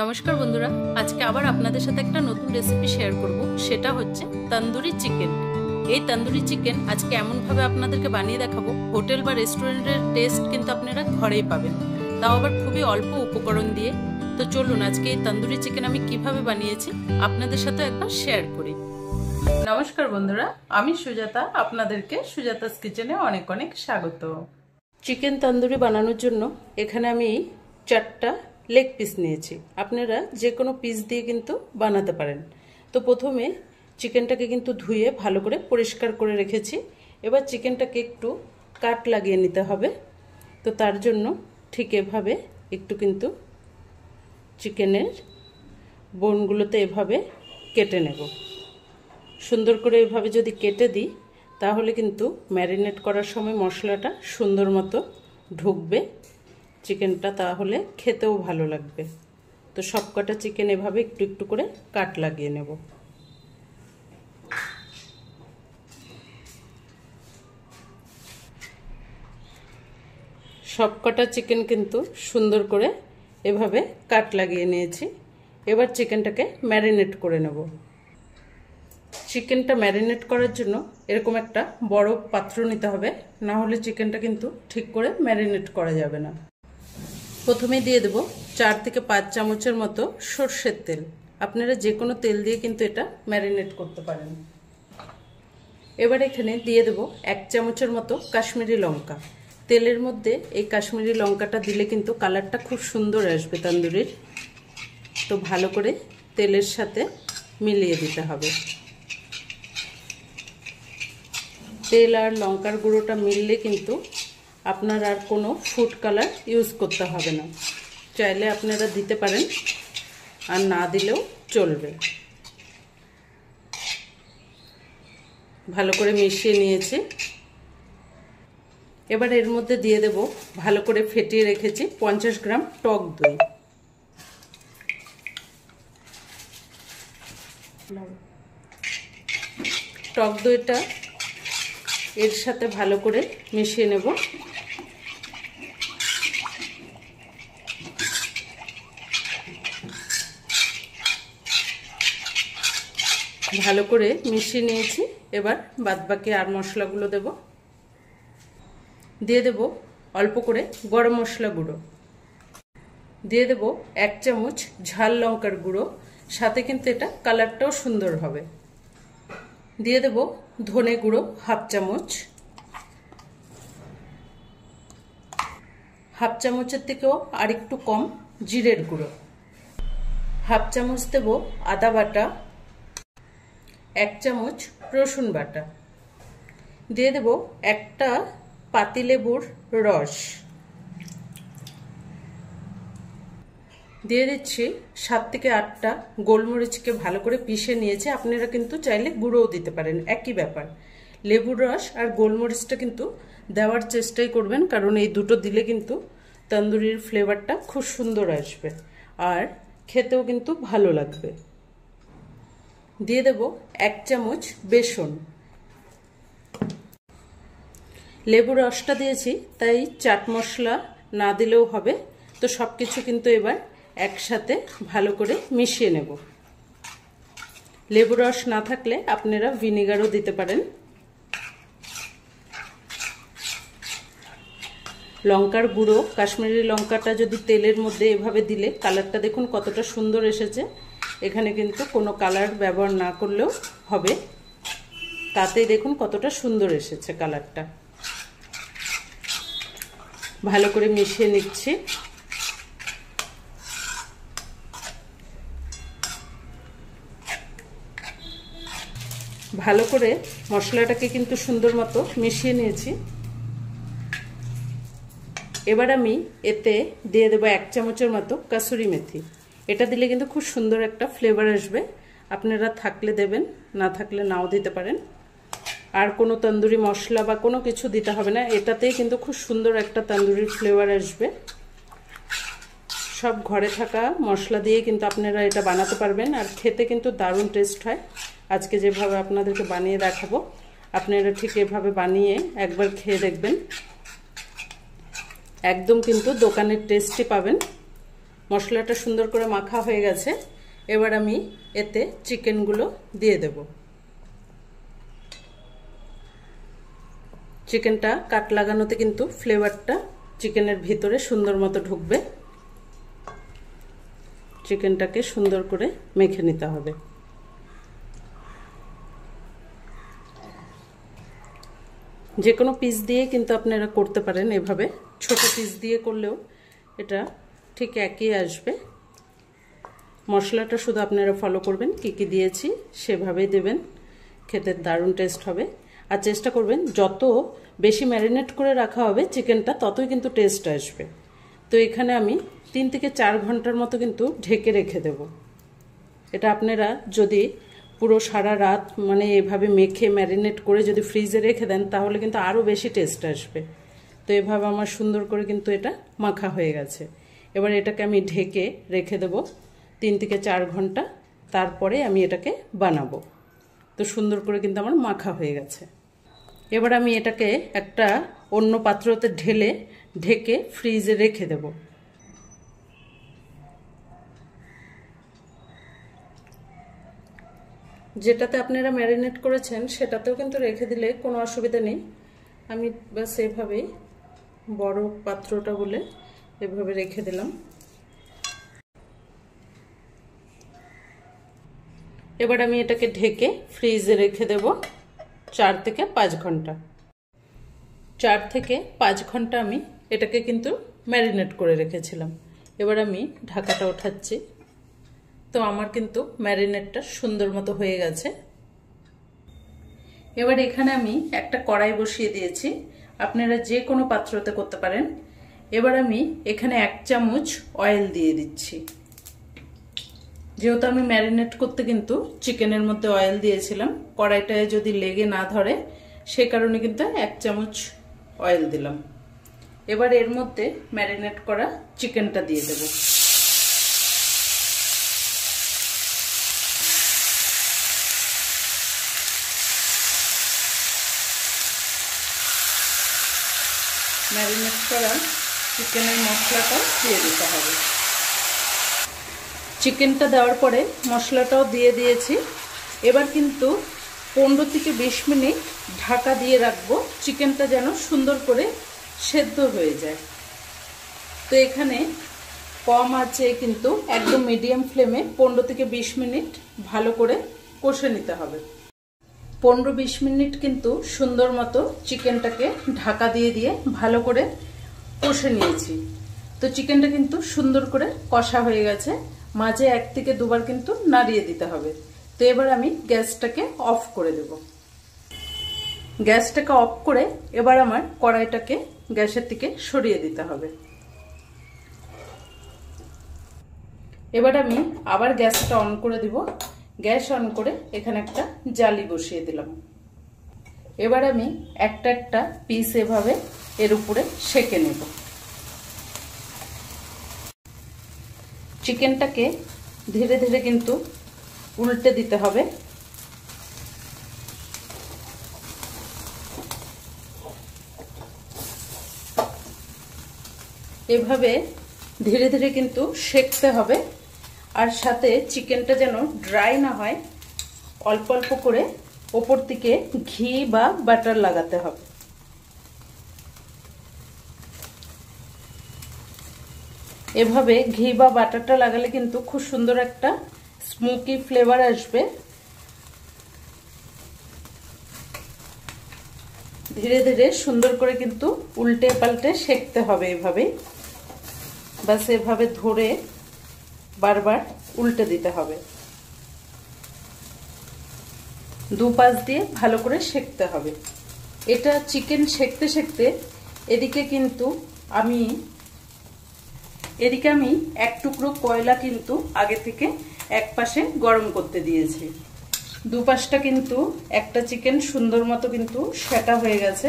নমস্কার বন্ধুরা, আজকে আবার আপনাদের সাথে একটা নতুন রেসিপি শেয়ার করব। সেটা হচ্ছে তন্দুরি চিকেন। এই তন্দুরি চিকেন আজকে এমনভাবে আপনাদেরকে বানিয়ে দেখাবো, হোটেল বা রেস্টুরেন্টের টেস্ট কিন্তু আপনারা ঘরেই পাবেন, তাও আবার খুবই অল্প উপকরণ দিয়ে। তো চলুন আজকে এই তন্দুরি চিকেন আমি কিভাবে বানিয়েছি আপনাদের সাথে একবার শেয়ার করি। নমস্কার বন্ধুরা, আমি সুজাতা, আপনাদেরকে সুজাতাস কিচেনে অনেক অনেক স্বাগত। চিকেন তন্দুরি বানানোর জন্য এখানে আমি 4টা লেগ পিস নিয়েছি। আপনারা যে কোনো পিস দিয়ে কিন্তু বানাতে পারেন। তো প্রথমে চিকেনটাকে কিন্তু ধুয়ে ভালো করে পরিষ্কার করে রেখেছি। এবার চিকেনটাকে একটু কাট লাগিয়ে নিতে হবে। তো তার জন্য ঠিক এভাবে একটু কিন্তু চিকেনের বোনগুলোতে এভাবে কেটে নেব। সুন্দর করে এভাবে যদি কেটে দিই তাহলে কিন্তু ম্যারিনেট করার সময় মশলাটা সুন্দর মতো ঢুকবে চিকেনটা, তাহলে খেতেও ভালো লাগবে। তো সবকটা চিকেন এভাবে একটু একটু করে কাট লাগিয়ে নেব। সবকটা চিকেন কিন্তু সুন্দর করে এভাবে কাট লাগিয়ে নিয়েছি। এবার চিকেনটাকে ম্যারিনেট করে নেব। চিকেনটা ম্যারিনেট করার জন্য এরকম একটা বড় পাত্র নিতে হবে, না হলে চিকেনটা কিন্তু ঠিক করে ম্যারিনেট করা যাবে না। প্রথমে দিয়ে দেব 4 থেকে 5 চামচের মতো সরষের তেল। আপনারা যে কোনো তেল দিয়ে কিন্তু এটা ম্যারিনেট করতে পারেন। এবার এখানে দিয়ে দেব 1 চামচের মতো কাশ্মীরি লঙ্কা। তেলের মধ্যে এই কাশ্মীরি লঙ্কাটা দিলে কিন্তু কালারটা খুব সুন্দর আসবে তন্দুরির। তো ভালো করে তেলের সাথে মিলিয়ে দিতে হবে। তেল আর লঙ্কার গুঁড়োটা মিললে কিন্তু আপনার আর কোনো ফুড কালার ইউজ করতে হবে না। চাইলে আপনারা দিতে পারেন, আর না দিলেও চলবে। ভালো করে মিশিয়ে নিয়েছি। এবার এর মধ্যে দিয়ে দেব ভালো করে ফেটিয়ে রেখেছি 50 গ্রাম টক দই। টক দইটা এর সাথে ভালো করে মিশিয়ে নেব। ভালো করে মিশিয়ে নিয়েছি। এবার বাদবাকি আর মশলাগুলো দেব। দিয়ে দেব অল্প করে গরম মশলা গুঁড়ো, দিয়ে দেব 1 চামচ ঝাল লঙ্কার গুঁড়ো, সাথে কিন্তু এটা কালারটাও সুন্দর হবে। দিয়ে দেব ধনে গুঁড়ো 1/2 চামচ, 1/2 চামচের থেকেও আর একটু কম জিরের গুঁড়ো, 1/2 চামচ দেব আদা বাটা, 1 চামচ রসুন বাটা, দিয়ে দেব একটা পাতিলেবুর রস, দিয়ে দিচ্ছি 7 থেকে 8টা গোলমরিচকে ভালো করে পিষে নিয়েছে। আপনারা কিন্তু চাইলে গুঁড়োও দিতে পারেন, একই ব্যাপার। লেবুর রস আর গোলমরিচটা কিন্তু দেওয়ার চেষ্টাই করবেন, কারণ এই দুটো দিলে কিন্তু তন্দুরির ফ্লেভারটা খুব সুন্দর আসবে আর খেতেও কিন্তু ভালো লাগবে। দিয়ে দেব 1 চামচ বেসন। লেবুর রসটা দিয়েছি তাই চাট মশলা না দিলেও হবে। তো সবকিছু কিন্তু এবার একসাথে ভালো করে মিশিয়ে নেব। লেবুর রস না থাকলে আপনারা ভিনেগারও দিতে পারেন। লঙ্কার গুঁড়ো, কাশ্মীরি লঙ্কাটা যদি তেলের মধ্যে এভাবে দিলে কালারটা দেখুন কতটা সুন্দর এসেছে। এখানে কিন্তু কোনো কালার ব্যবহার না করলেও হবে, তাতেই দেখুন কতটা সুন্দর এসেছে কালারটা। ভালো করে মিশিয়ে নিচ্ছি। ভালো করে মশলাটাকে কিন্তু সুন্দর মতো মিশিয়ে নিয়েছি। এবার আমি এতে দিয়ে দেবো 1 চামচের মতো কাসুরি মেথি। এটা দিলে কিন্তু খুব সুন্দর একটা ফ্লেভার আসবে। আপনারা থাকলে দেবেন, না থাকলে নাও দিতে পারেন। আর কোনো তন্দুরি মশলা বা কোনো কিছু দিতে হবে না, এটাতেই কিন্তু খুব সুন্দর একটা তন্দুরির ফ্লেভার আসবে। সব ঘরে থাকা মশলা দিয়ে কিন্তু আপনারা এটা বানাতে পারবেন, আর খেতে কিন্তু দারুণ টেস্ট হয়। আজকে যেভাবে আপনাদেরকে বানিয়ে দেখাবো, আপনারা ঠিক এভাবে বানিয়ে একবার খেয়ে দেখবেন, একদম কিন্তু দোকানের টেস্টই পাবেন। মশলাটা সুন্দর করে মাখা হয়ে গেছে। এবার আমি এতে চিকেনগুলো দিয়ে দেব। চিকেনটা কাট লাগানোতে কিন্তু ফ্লেভারটা চিকেনের ভিতরে সুন্দর মতো ঢুকবে। চিকেনটাকে সুন্দর করে মেখে নিতে হবে। যে কোনো পিস দিয়ে কিন্তু আপনারা করতে পারেন, এভাবে ছোট পিস দিয়ে করলেও এটা ঠিক একই আসবে। মশলাটা শুধু আপনারা ফলো করবেন, কি কি দিয়েছি সেভাবেই দেবেন, খেতে দারুণ টেস্ট হবে। আর চেষ্টা করবেন যত বেশি ম্যারিনেট করে রাখা হবে চিকেনটা ততই কিন্তু টেস্ট আসবে। তো এখানে আমি 3 থেকে 4 ঘন্টার মতো কিন্তু ঢেকে রেখে দেব। এটা আপনারা যদি পুরো সারা রাত মানে এভাবে মেখে ম্যারিনেট করে যদি ফ্রিজে রেখে দেন তাহলে কিন্তু আরও বেশি টেস্ট আসবে। তো এভাবে আমার সুন্দর করে কিন্তু এটা মাখা হয়ে গেছে। এবার এটাকে আমি ঢেকে রেখে দেব 3 থেকে 4 ঘন্টা, তারপরে আমি এটাকে বানাবো। তো সুন্দর করে কিন্তু আমার মাখা হয়ে গেছে। এবার আমি এটাকে একটা অন্য পাত্রতে ঢেলে ঢেকে ফ্রিজে রেখে দেব। যেটাতে আপনারা ম্যারিনেট করেছেন সেটাতেও কিন্তু রেখে দিলে কোনো অসুবিধা নেই। আমি বাস এভাবেই বড় পাত্রটা বলে এভাবে রেখে দিলাম। এবার আমি এটাকে ঢেকে ফ্রিজে রেখে দেব 4 থেকে 5 ঘন্টা। 4 থেকে 5 ঘন্টা আমি এটাকে কিন্তু ম্যারিনেট করে রেখেছিলাম। এবার আমি ঢাকাটা ওঠাচ্ছি। তো আমার কিন্তু ম্যারিনেটটা সুন্দর মতো হয়ে গেছে। এবার এখানে আমি একটা কড়াই বসিয়ে দিয়েছি, আপনারা যে কোনো পাত্রতে করতে পারেন। এবার আমি এখানে 1 চামচ অয়েল দিয়ে দিচ্ছি। যেহেতু আমি ম্যারিনেট করতে কিন্তু চিকেনের মধ্যে অয়েল দিয়েছিলাম, কড়াইটায় যদি লেগে না ধরে সে কারণে কিন্তু 1 চামচ অয়েল দিলাম। এবার এর মধ্যে ম্যারিনেট করা চিকেনটা দিয়ে দেব। ম্যারিনেট করা চিকেনের মশলাটা দিয়ে দিতে হবে। চিকেনটা দেওয়ার পরে মশলাটাও দিয়ে দিয়েছি। এবার কিন্তু 15 থেকে 20 মিনিট ঢাকা দিয়ে রাখবো, চিকেনটা যেন সুন্দর করে সেদ্ধ হয়ে যায়। তো এখানে কম আঁচে কিন্তু একদম মিডিয়াম ফ্লেমে 15 থেকে 20 মিনিট ভালো করে কষে নিতে হবে। 15-20 মিনিট কিন্তু সুন্দর মতো চিকেনটাকে ঢাকা দিয়ে দিয়ে ভালো করে কষে নিয়েছি। তো চিকেনটা কিন্তু সুন্দর করে কষা হয়ে গেছে। মাঝে 1 থেকে 2 বার কিন্তু নাড়িয়ে দিতে হবে। তো এবার আমি গ্যাসটাকে অফ করে দেব। গ্যাসটাকে অফ করে এবার আমার কড়াইটাকে গ্যাসের থেকে সরিয়ে দিতে হবে। এবার আমি আবার গ্যাসটা অন করে দিব। গ্যাস অন করে এখানে একটা জালি বসিয়ে দিলাম। এবার আমি একটা একটা পিস এভাবে এর উপরে সেঁকে নেব। চিকেনটাকে ধীরে ধীরে কিন্তু উল্টে দিতে হবে। এভাবে ধীরে ধীরে কিন্তু সেঁকতে হবে। আর সাথে চিকেনটা যেন ড্রাই না হয়, অল্প অল্প করে ওপর থেকে ঘি বা বাটার লাগাতে হবে। এভাবে ঘি বা বাটারটা লাগালে কিন্তু খুব সুন্দর একটা স্মোকি ফ্লেভার আসবে। ধীরে ধীরে সুন্দর করে কিন্তু উল্টে পাল্টে সেঁকতে হবে। এভাবে বাস এভাবে ধরে বারবার উল্টে দিতে হবে। 2 পাশ দিয়ে ভালো করে সেঁকতে হবে। এটা চিকেন সেঁকতে সেঁকতে এদিকে আমি 1 টুকরো কয়লা কিন্তু আগে থেকে এক পাশে গরম করতে দিয়েছি। 2 পাশটা কিন্তু একটা চিকেন সুন্দর মতো কিন্তু সেটা হয়ে গেছে।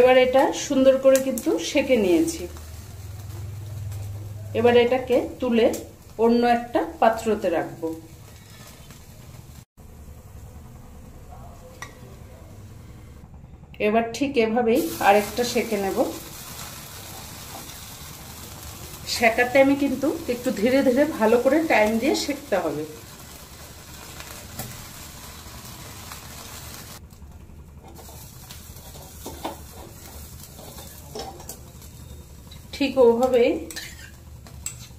এবার এটা সুন্দর করে কিন্তু সেঁকে নিয়েছি। এবার এটাকে তুলে অন্য একটা পাত্রতে রাখবো। এবার ঠিক এভাবেই আরেকটা সেঁকে নেব। সেঁকার টাইমে কিন্তু একটু ধীরে ধীরে ভালো করে টাইম দিয়ে সেঁকতে হবে। ঠিক ওভাবে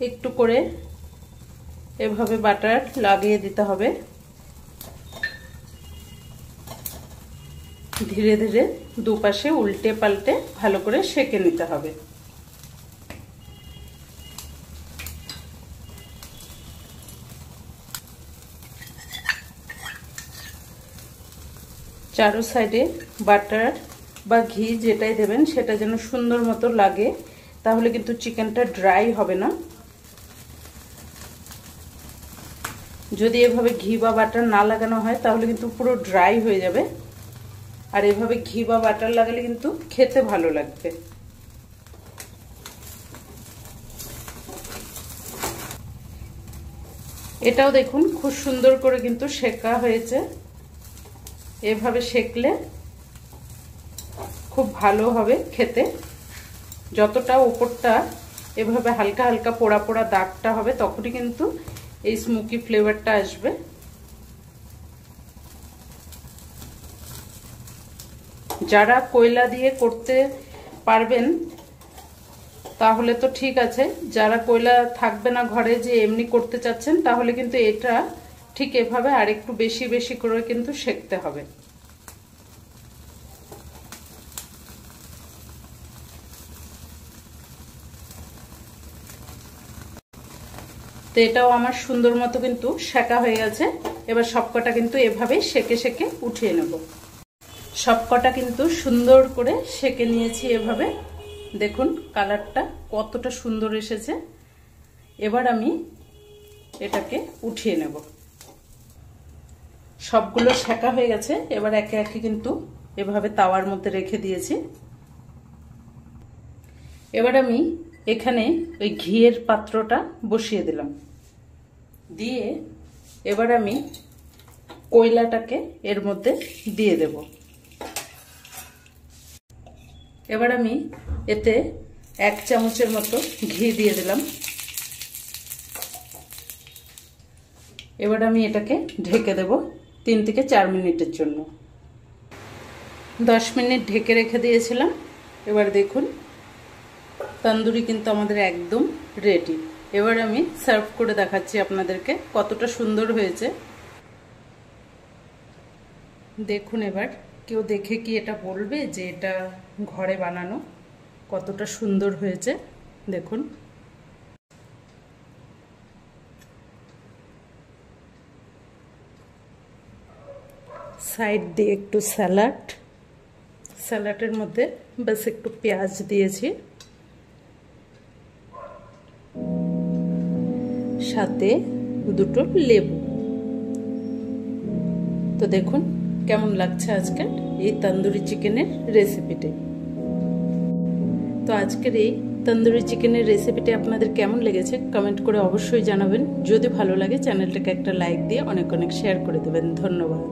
একটু করে এভাবে বাটার লাগিয়ে দিতে হবে। ধীরে ধীরে দুপাশে উল্টে পাল্টে ভালো করে সেঁকে নিতে হবে। চারো সাইডে বাটার বা ঘি যেটাই দেবেন সেটা যেন সুন্দর মতো লাগে, তাহলে কিন্তু চিকেনটা ড্রাই হবে না। যদি এভাবে ঘি বা বাটার না লাগানো হয় তাহলে কিন্তু পুরো ড্রাই হয়ে যাবে, আর এভাবে ঘি বা বাটার লাগালে কিন্তু খেতে ভালো লাগবে। এটাও দেখুন খুব সুন্দর করে কিন্তু সেঁকা হয়েছে। এভাবে সেঁকলে খুব ভালো হবে খেতে। যতটা উপরটা এভাবে হালকা হালকা পোড়া পোড়া দাগটা হবে তখনই কিন্তু এই স্মোকি ফ্লেভারটা আসবে। যারা কয়লা দিয়ে করতে পারবেন তাহলে তো ঠিক আছে, যারা কয়লা থাকবে না ঘরে, যে এমনি করতে চাচ্ছেন, তাহলে কিন্তু এটা ঠিক এভাবে আরেকটু বেশি বেশি করে কিন্তু সেঁকতে হবে। তো এটাও আমার সুন্দর মতো কিন্তু সেঁকা হয়ে গেছে। এবার সবকটা কিন্তু এভাবেই সেঁকে সেঁকে উঠিয়ে নেব। সবকটা কিন্তু সুন্দর করে সেঁকে নিয়েছি এভাবে। দেখুন কালারটা কতটা সুন্দর এসেছে। এবার আমি এটাকে উঠিয়ে নেব। সবগুলো সেঁকা হয়ে গেছে। এবার একে একে কিন্তু এভাবে তাওয়ার মধ্যে রেখে দিয়েছি। এবার আমি এখানে ওই ঘিয়ের পাত্রটা বসিয়ে দিলাম, দিয়ে এবার আমি কয়লাটাকে এর মধ্যে দিয়ে দেব। এবার আমি এতে 1 চামচের মতো ঘি দিয়ে দিলাম। এবার আমি এটাকে ঢেকে দেব 3 থেকে 4 মিনিটের জন্য। 10 মিনিট ঢেকে রেখে দিয়েছিলাম। এবার দেখুন তন্দুরি কিন্তু আমাদের একদম রেডি। এবার আমি সার্ভ করে দেখাচ্ছি আপনাদেরকে কতটা সুন্দর হয়েছে। দেখুন এবার কেউ দেখে কি এটা বলবে যে এটা ঘরে বানানো? কতটা সুন্দর হয়েছে দেখুন। সাইড দিয়ে একটু স্যালাডের মধ্যে বাস একটু পেঁয়াজ দিয়েছি, সাথে 2টো লেবু। তো দেখুন কেমন লাগছে আজকের এই তন্দুরি চিকেনের রেসিপিটি। তো আজকের এই তন্দুরি চিকেনের রেসিপিটি আপনাদের কেমন লেগেছে কমেন্ট করে অবশ্যই জানাবেন। যদি ভালো লাগে চ্যানেলটাকে একটা লাইক দিয়ে অনেক অনেক শেয়ার করে দেবেন। ধন্যবাদ।